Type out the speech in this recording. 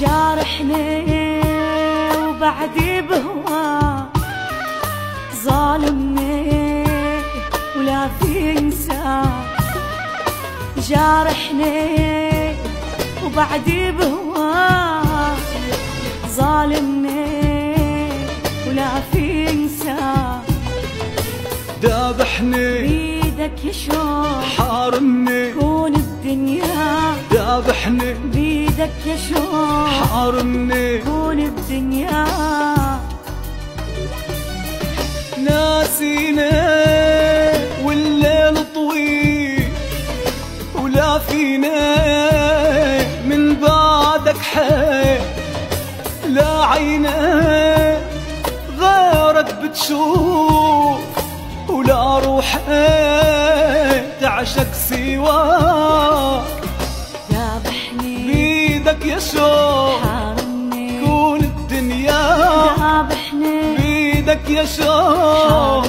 جارحني وبعدي بهواك ظالمني ولا في انساك. جارحني وبعدي بهواك ظالمني ولا في انساك. ذابحني بيدك يا شوق حارمني كون الدنيا. ذابحني بيدك يا شوق حارمني كون الدنيا. ناسينا والليل طويل ولا فينا من بعدك حيل. لا عينا غيرك بتشوف ولا روح تعشق سواك. ذابحني بيدك يا شوق حارمني كون الدنيا. ذابحني بيدك يا شوق